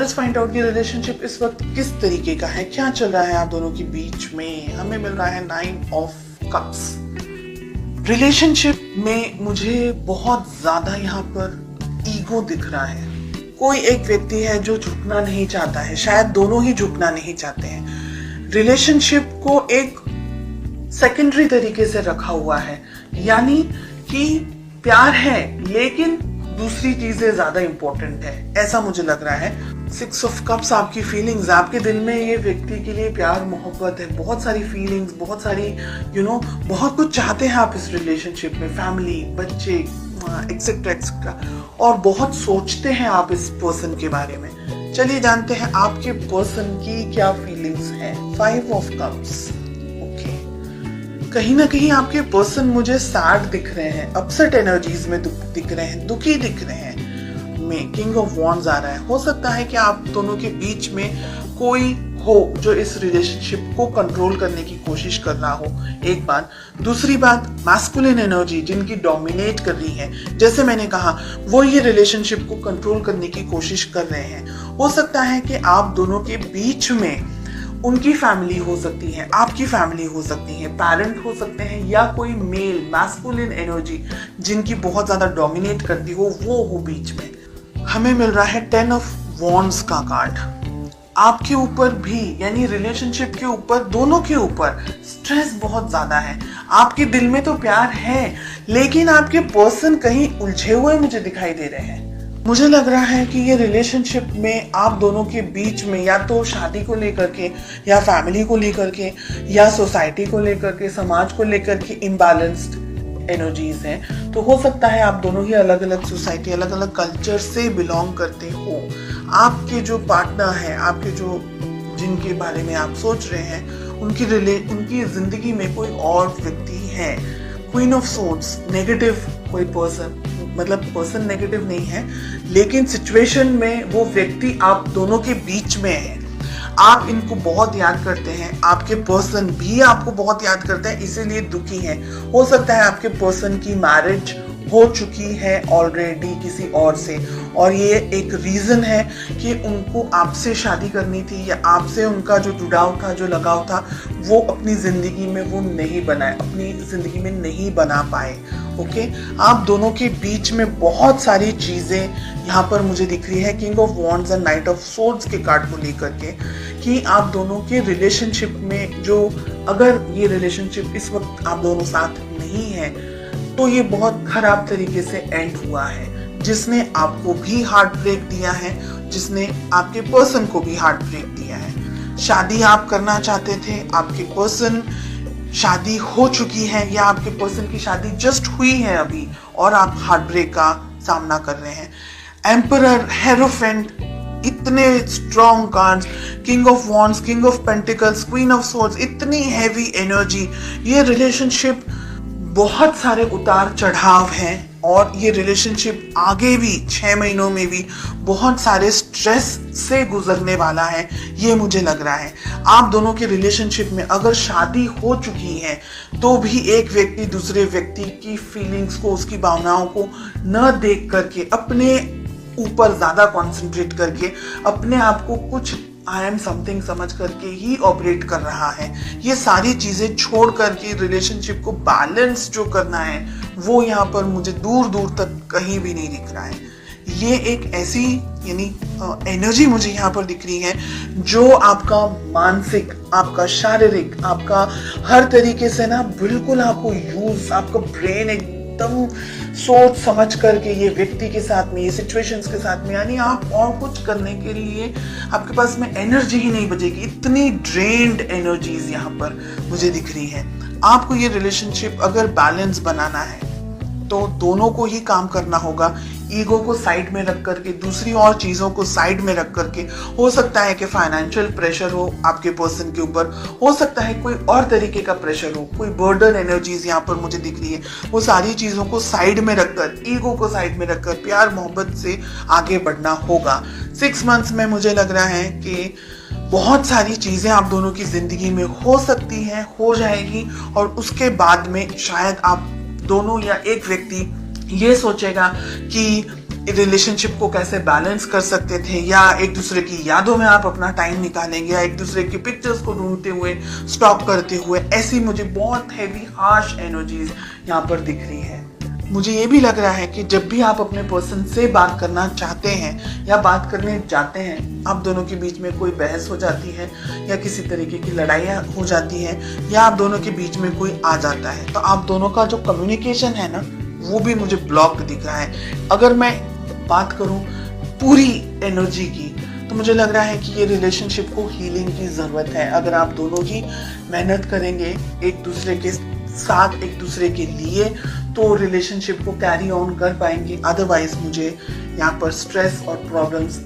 Let us find out कि relationship इस वक्त किस तरीके का है, क्या चल रहा है आप दोनों के बीच में। हमें मिल रहा है 9 ऑफ कप्स। रिलेशनशिप में मुझे बहुत ज्यादा यहाँ पर ईगो दिख रहा है। कोई एक व्यक्ति है जो झुकना नहीं चाहता है, शायद दोनों ही झुकना नहीं चाहते हैं। रिलेशनशिप को एक सेकेंडरी तरीके से रखा हुआ है, यानी कि प्यार है लेकिन दूसरी चीजें ज्यादा इंपॉर्टेंट है, ऐसा मुझे लग रहा है। 6 ऑफ कप्स आपकी फीलिंग्स, आपके दिल में ये व्यक्ति के लिए प्यार मोहब्बत है, बहुत सारी फीलिंग्स, बहुत सारी बहुत कुछ चाहते हैं आप इस रिलेशनशिप में, फैमिली, बच्चे, एक्सेट्रा एक्सेट्रा, और बहुत सोचते हैं आप इस पर्सन के बारे में। चलिए जानते हैं आपके पर्सन की क्या फीलिंग्स हैं। 5 ऑफ कप्स। कहीं ना कहीं आपके पर्सन मुझे सैड दिख रहे हैं, अपसेट एनर्जीज में दिख रहे हैं, दुखी दिख रहे हैं। में किंग ऑफ वॉन्ड्स आ रहा है। हो सकता है कि आप दोनों के बीच में कोई हो जो इस रिलेशनशिप को कंट्रोल करने की कोशिश कर रहा हो, एक बात। दूसरी बात, मैस्कुलिन एनर्जी जिनकी डोमिनेट कर रही है, जैसे मैंने कहा, वो ये रिलेशनशिप को कंट्रोल करने की कोशिश कर रहे हैं। हो सकता है कि आप दोनों के बीच में उनकी फैमिली हो सकती है, आपकी फैमिली हो सकती है, पेरेंट हो सकते हैं, या कोई मेल मैस्कुलिन एनर्जी जिनकी बहुत ज्यादा डोमिनेट करती हो, वो हो बीच में। हमें मिल रहा है 10 ऑफ वॉन्ड्स का कार्ड। आपके ऊपर भी, यानी रिलेशनशिप के ऊपर, दोनों के ऊपर स्ट्रेस बहुत ज्यादा है। आपके दिल में तो प्यार है लेकिन आपके पर्सन कहीं उलझे हुए मुझे दिखाई दे रहे हैं। मुझे लग रहा है कि ये रिलेशनशिप में आप दोनों के बीच में या तो शादी को लेकर के, या फैमिली को लेकर के, या सोसाइटी को लेकर के, समाज को लेकर के इम्बैलेंस्ड एनर्जीज हैं। तो हो सकता है आप दोनों ही अलग अलग सोसाइटी, अलग अलग कल्चर से बिलोंग करते हो। आपके जो पार्टनर है, आपके जो जिनके बारे में आप सोच रहे हैं, उनकी जिंदगी में कोई और व्यक्ति है। क्वीन ऑफ सोर्ड्स, नेगेटिव कोई पर्सन, मतलब पर्सन नेगेटिव नहीं है लेकिन सिचुएशन में वो व्यक्ति आप दोनों के बीच में है। आप इनको बहुत याद करते हैं, आपके पर्सन भी आपको बहुत याद करते हैं, इसीलिए दुखी हैं। हो सकता है आपके पर्सन की मैरिज हो चुकी है ऑलरेडी किसी और से, और ये एक रीजन है कि उनको आपसे शादी करनी थी, या आपसे उनका जो जुड़ाव था, जो लगाव था, वो अपनी जिंदगी में वो नहीं बनाए, अपनी जिंदगी में नहीं बना पाए। ओके, आप दोनों के बीच में बहुत सारी चीजें यहाँ पर मुझे दिख रही है king of wands and night of swords के कार्ड को लेकर के, कि आप दोनों के रिलेशनशिप में जो, अगर ये रिलेशनशिप इस वक्त आप दोनों साथ नहीं है तो ये बहुत खराब तरीके से एंड हुआ है, जिसने आपको भी हार्ट ब्रेक दिया है, जिसने आपके पर्सन को भी हार्ट ब्रेक दिया है। शादी आप करना चाहते थे, आपके पर्सन, शादी हो चुकी है, या आपके पर्सन की शादी जस्ट हुई है अभी, और आप हार्ट ब्रेक का सामना कर रहे हैं। एम्परर, हेरोफेंट, इतने strong cards, king of wands, king of pentacles, queen of swords, इतनी हैवी एनर्जी। ये रिलेशनशिप बहुत सारे उतार चढ़ाव हैं, और ये रिलेशनशिप आगे भी 6 महीनों में भी बहुत सारे स्ट्रेस से गुजरने वाला है, ये मुझे लग रहा है। आप दोनों के रिलेशनशिप में अगर शादी हो चुकी है तो भी एक व्यक्ति दूसरे व्यक्ति की फीलिंग्स को, उसकी भावनाओं को न देख करके, अपने ऊपर ज्यादा कंसंट्रेट करके, अपने आप को कुछ आई एम समथिंग समझ करके ही ऑपरेट कर रहा है। ये सारी चीजें छोड़ करके रिलेशनशिप को बैलेंस जो करना है, वो यहाँ पर मुझे दूर दूर तक कहीं भी नहीं दिख रहा है। ये एक ऐसी, यानी एनर्जी मुझे यहाँ पर दिख रही है जो आपका मानसिक, आपका शारीरिक, आपका हर तरीके से ना बिल्कुल आपको यूज, आपका ब्रेन एकदम सोच समझ करके ये व्यक्ति के साथ में, ये सिचुएशंस के साथ में, यानी आप और कुछ करने के लिए आपके पास में एनर्जी ही नहीं बचेगी। इतनी ड्रेन्ड एनर्जीज यहाँ पर मुझे दिख रही है। आपको ये रिलेशनशिप अगर बैलेंस बनाना है तो दोनों को ही काम करना होगा। ईगो को साइड में रख करके, दूसरी और चीजों को साइड में रख करके, हो सकता है कि फाइनेंशियल प्रेशर हो आपके पर्सन के ऊपर, हो सकता है कोई और तरीके का प्रेशर हो, कोई बर्डन एनर्जीज यहाँ पर मुझे दिख रही है, वो सारी चीजों को साइड में रखकर, ईगो को साइड में रखकर प्यार मोहब्बत से आगे बढ़ना होगा। 6 मंथ्स में मुझे लग रहा है कि बहुत सारी चीजें आप दोनों की जिंदगी में हो सकती हैं, हो जाएगी, और उसके बाद में शायद आप दोनों या एक व्यक्ति ये सोचेगा कि रिलेशनशिप को कैसे बैलेंस कर सकते थे, या एक दूसरे की यादों में आप अपना टाइम निकालेंगे, या एक दूसरे की पिक्चर्स को ढूंढते हुए, स्टॉक करते हुए। ऐसी मुझे बहुत हैवी हार्श एनर्जीज यहाँ पर दिख रही है। मुझे ये भी लग रहा है कि जब भी आप अपने पर्सन से बात करना चाहते हैं या बात करने जाते हैं, आप दोनों के बीच में कोई बहस हो जाती है या किसी तरीके की लड़ाइयाँ हो जाती हैं, या आप दोनों के बीच में कोई आ जाता है, तो आप दोनों का जो कम्युनिकेशन है ना, वो भी मुझे ब्लॉक दिख रहा है। अगर मैं बात करूं पूरी एनर्जी की, तो मुझे लग रहा है कि ये रिलेशनशिप को हीलिंग की ज़रूरत है। अगर आप दोनों ही मेहनत करेंगे एक दूसरे के साथ, एक दूसरे के लिए, तो रिलेशनशिप को कैरी ऑन कर पाएंगे। अदरवाइज मुझे यहाँ पर स्ट्रेस और प्रॉब्लम्स